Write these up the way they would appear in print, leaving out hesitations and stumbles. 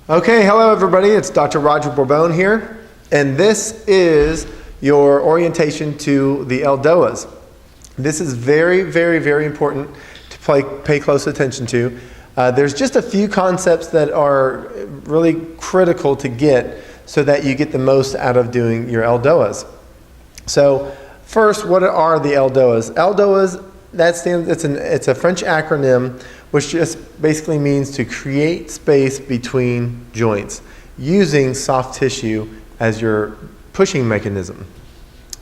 Okay, hello everybody, it's Dr. Roger Borbon here, and this is your orientation to the ELDOAs. This is very, very, very important to pay close attention to. There's just a few concepts that are really critical to get so that you get the most out of doing your ELDOAs. So first, what are the ELDOAs? ELDOAs, it's a French acronym which just basically means to create space between joints using soft tissue as your pushing mechanism.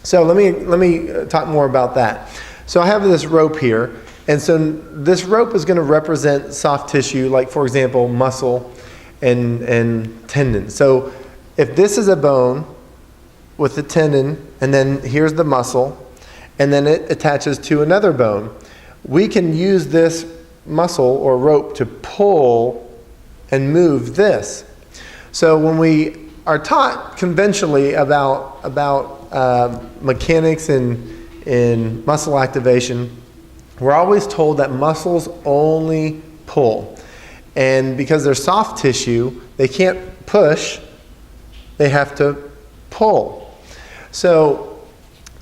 So let me talk more about that. So I have this rope here, and so this rope is going to represent soft tissue, like for example muscle and tendon. So if this is a bone with the tendon, and then here's the muscle, and then it attaches to another bone, we can use this muscle or rope to pull and move this. So when we are taught conventionally about mechanics and muscle activation, we're always told that muscles only pull, and because they're soft tissue, they can't push, they have to pull. So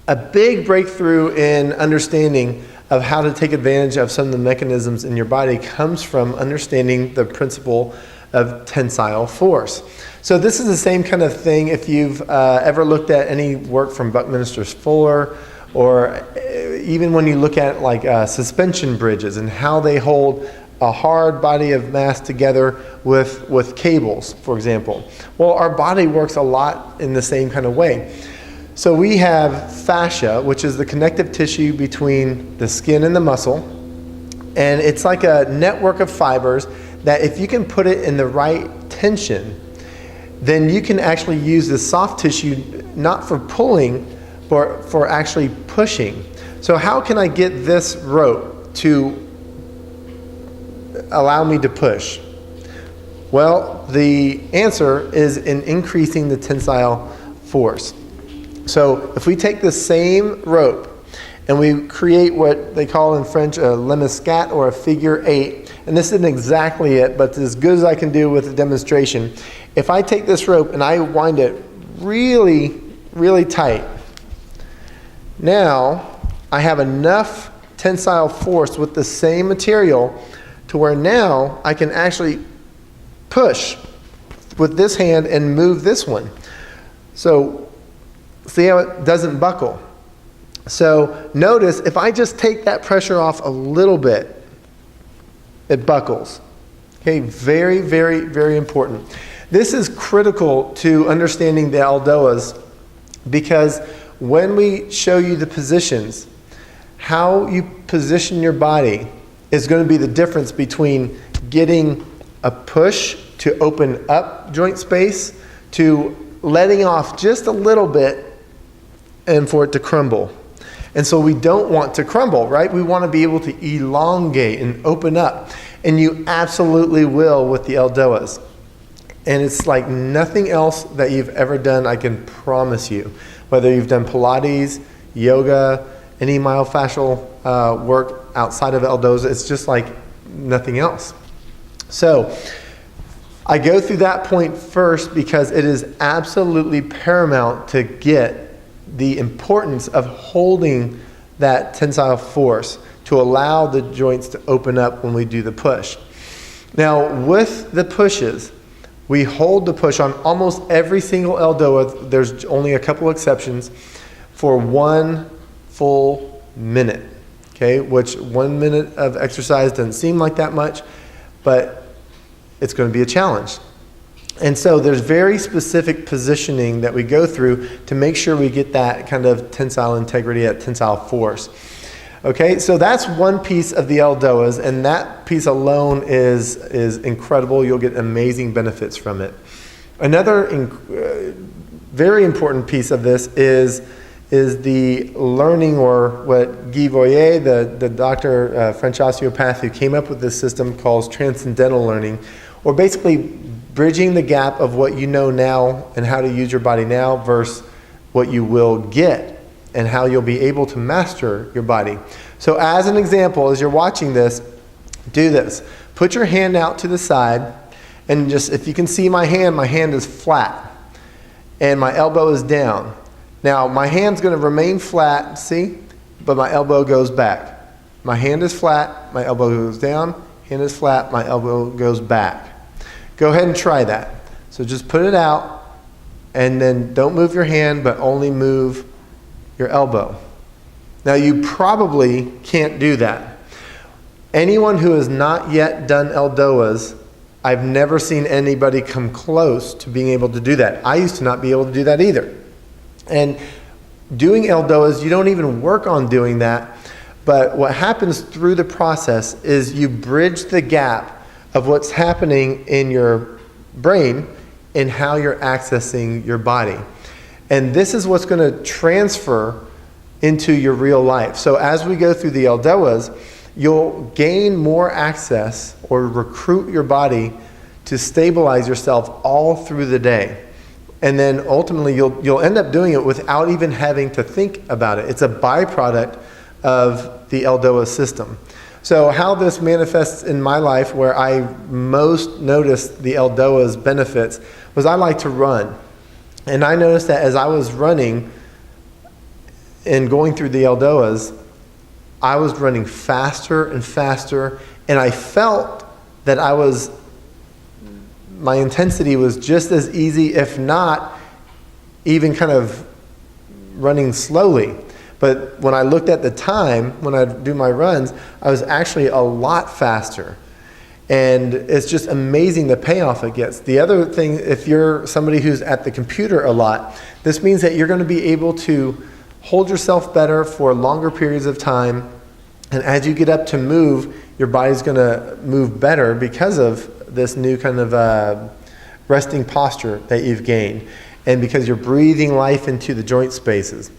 a big breakthrough in understanding of how to take advantage of some of the mechanisms in your body comes from understanding the principle of tensile force. So this is the same kind of thing if you've ever looked at any work from Buckminster Fuller, or even when you look at like suspension bridges and how they hold a hard body of mass together with cables, for example. Well, our body works a lot in the same kind of way. So we have fascia, which is the connective tissue between the skin and the muscle, and it's like a network of fibers that if you can put it in the right tension, then you can actually use the soft tissue not for pulling, but for actually pushing. So how can I get this rope to allow me to push? Well, the answer is in increasing the tensile force. So if we take the same rope and we create what they call in French a lemniscate or a figure 8, and this isn't exactly it, but as good as I can do with a demonstration, if I take this rope and I wind it really, really tight, now I have enough tensile force with the same material to where now I can actually push with this hand and move this one. So see how it doesn't buckle? So notice if I just take that pressure off a little bit, it buckles. Okay, very, very, very important. This is critical to understanding the ELDOAs, because when we show you the positions, how you position your body is going to be the difference between getting a push to open up joint space to letting off just a little bit and for it to crumble. And so we don't want to crumble, right? We want to be able to elongate and open up. And you absolutely will with the ELDOAs. And it's like nothing else that you've ever done, I can promise you. Whether you've done Pilates, yoga, any myofascial work outside of ELDOAs, it's just like nothing else. So I go through that point first because it is absolutely paramount to get the importance of holding that tensile force to allow the joints to open up when we do the push. Now with the pushes, we hold the push on almost every single ELDOA. There's only a couple exceptions, for 1 full minute. Okay, which 1 minute of exercise doesn't seem like that much, but it's going to be a challenge. And so there's very specific positioning that we go through to make sure we get that kind of tensile integrity, that tensile force. Okay, so that's one piece of the ELDOAs, and that piece alone is incredible. You'll get amazing benefits from it. Another very important piece of this is the learning, or what Guy Voyer, the doctor, French osteopath who came up with this system, calls transcendental learning, or basically bridging the gap of what you know now and how to use your body now versus what you will get and how you'll be able to master your body. So as an example, as you're watching this, do this. Put your hand out to the side And just, if you can see my hand is flat. And my elbow is down. Now, my hand's going to remain flat, see? But my elbow goes back. My hand is flat, my elbow goes down. Hand is flat, my elbow goes back. Go ahead and try that. So just put it out, and then don't move your hand, but only move your elbow. Now, you probably can't do that. Anyone who has not yet done ELDOAs, I've never seen anybody come close to being able to do that. I used to not be able to do that either. And doing ELDOAs, you don't even work on doing that, but what happens through the process is you bridge the gap of what's happening in your brain and how you're accessing your body. And this is what's going to transfer into your real life. So as we go through the ELDOAs, you'll gain more access or recruit your body to stabilize yourself all through the day. And then ultimately you'll end up doing it without even having to think about it. It's a byproduct of the ELDOA system. So how this manifests in my life, where I most noticed the ELDOA's benefits, was I like to run. And I noticed that as I was running and going through the ELDOAs, I was running faster and faster, and I felt that my intensity was just as easy, if not even kind of running slowly. But when I looked at the time, when I do my runs, I was actually a lot faster. And it's just amazing the payoff it gets. The other thing, if you're somebody who's at the computer a lot, this means that you're going to be able to hold yourself better for longer periods of time. And as you get up to move, your body's going to move better because of this new kind of resting posture that you've gained. And because you're breathing life into the joint spaces.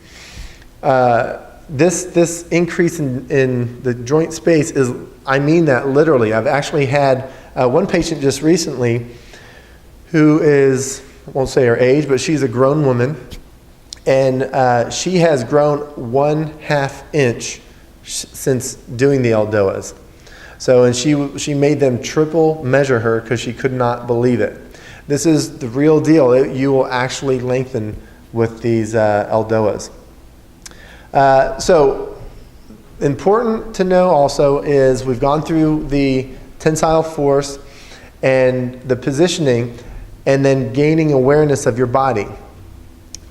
This increase in the joint space is, I mean that literally. I've actually had one patient just recently who is, I won't say her age, but she's a grown woman. And she has grown 1/2 inch since doing the ELDOAs. So, and she made them triple measure her because she could not believe it. This is the real deal. You will actually lengthen with these ELDOAs. So, important to know also is we've gone through the tensile force and the positioning, and then gaining awareness of your body.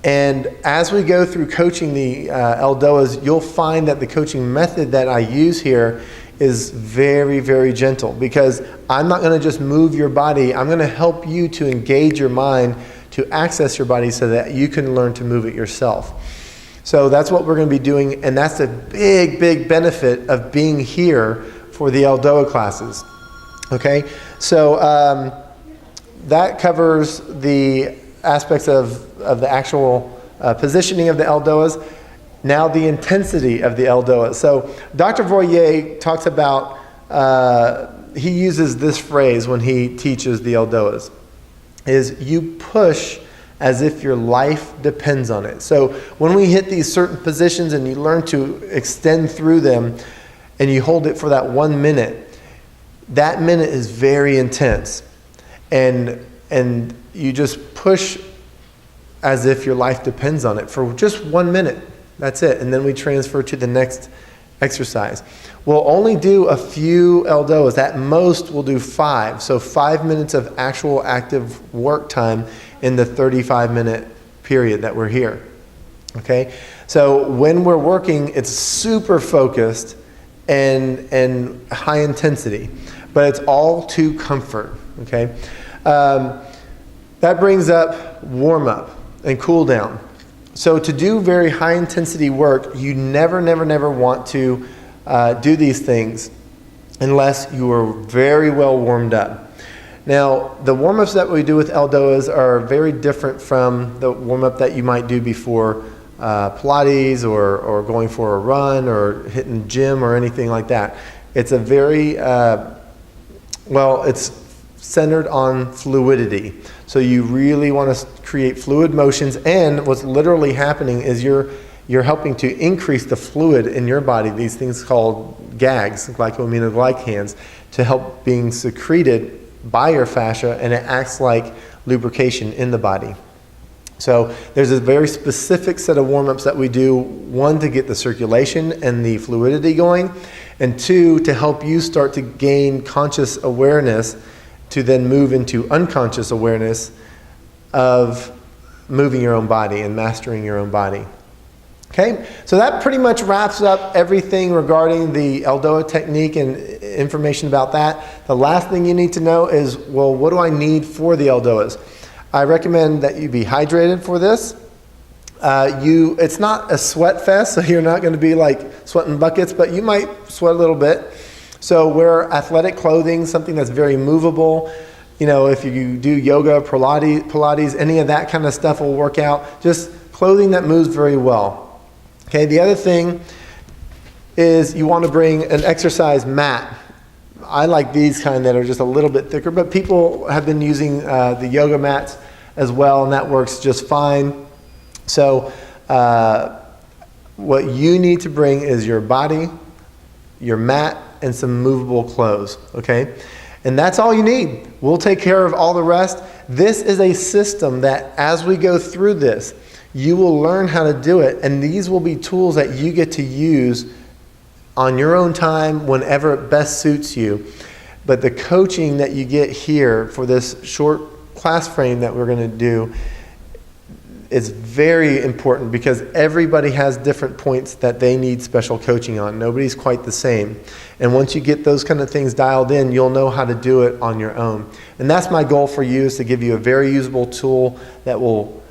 And as we go through coaching the ELDOAs, you'll find that the coaching method that I use here is very, very gentle, because I'm not going to just move your body. I'm going to help you to engage your mind to access your body so that you can learn to move it yourself. So that's what we're going to be doing, and that's a big, big benefit of being here for the ELDOA classes. Okay, so that covers the aspects of the actual positioning of the ELDOAs. Now the intensity of the ELDOAs. So Dr. Voyer talks about, he uses this phrase when he teaches the ELDOAs, is you push as if your life depends on it. So when we hit these certain positions and you learn to extend through them and you hold it for that 1 minute, that minute is very intense. And you just push as if your life depends on it for just 1 minute. That's it. And then we transfer to the next exercise. We'll only do a few ELDOAs. At most, we'll do 5. So 5 minutes of actual active work time in the 35-minute period that we're here. Okay? So when we're working, it's super focused and high intensity. But it's all to comfort. Okay? That brings up warm-up and cool down. So to do very high intensity work, you never want to do these things unless you are very well warmed up. Now, the warm-ups that we do with ELDOAs are very different from the warm-up that you might do before Pilates or going for a run or hitting gym or anything like that. It's a very, it's centered on fluidity. So you really want to create fluid motions, and what's literally happening is you're helping to increase the fluid in your body, these things called GAGs, glycosaminoglycans, to help being secreted by your fascia, and it acts like lubrication in the body. So there's a very specific set of warm-ups that we do, one, to get the circulation and the fluidity going, and two, to help you start to gain conscious awareness to then move into unconscious awareness of moving your own body and mastering your own body. Okay, so that pretty much wraps up everything regarding the ELDOA technique and information about that. The last thing you need to know is, well, what do I need for the ELDOAs? I recommend that you be hydrated for this. It's not a sweat fest, so you're not going to be like sweating buckets, but you might sweat a little bit. So wear athletic clothing, something that's very movable. You know, if you do yoga, Pilates, any of that kind of stuff will work out. Just clothing that moves very well. Okay, the other thing is you want to bring an exercise mat. I like these kind that are just a little bit thicker, but people have been using the yoga mats as well, and that works just fine. So what you need to bring is your body, your mat, and some movable clothes, okay? And that's all you need. We'll take care of all the rest. This is a system that as we go through this, you will learn how to do it, and these will be tools that you get to use on your own time whenever it best suits you. But the coaching that you get here for this short class frame that we're going to do is very important, because everybody has different points that they need special coaching on. Nobody's quite the same. And once you get those kind of things dialed in, you'll know how to do it on your own. And that's my goal for you, is to give you a very usable tool that will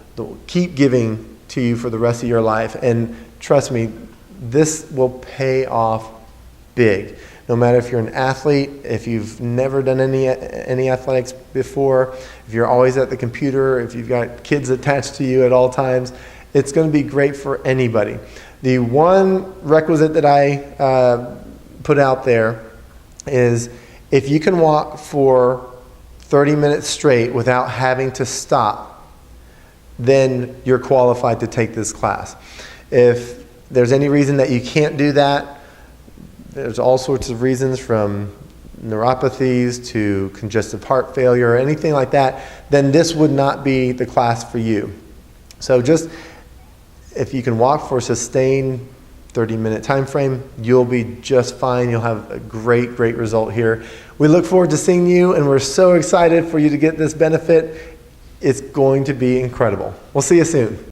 keep giving to you for the rest of your life. And trust me, this will pay off big. No matter if you're an athlete, if you've never done any athletics before, if you're always at the computer, if you've got kids attached to you at all times, it's going to be great for anybody. The one requisite that I put out there is, if you can walk for 30 minutes straight without having to stop, then you're qualified to take this class. If there's any reason that you can't do that, there's all sorts of reasons, from neuropathies to congestive heart failure or anything like that, then this would not be the class for you. So just, if you can walk for a sustained 30-minute time frame, you'll be just fine. You'll have a great, great result here. We look forward to seeing you, and we're so excited for you to get this benefit. It's going to be incredible. We'll see you soon.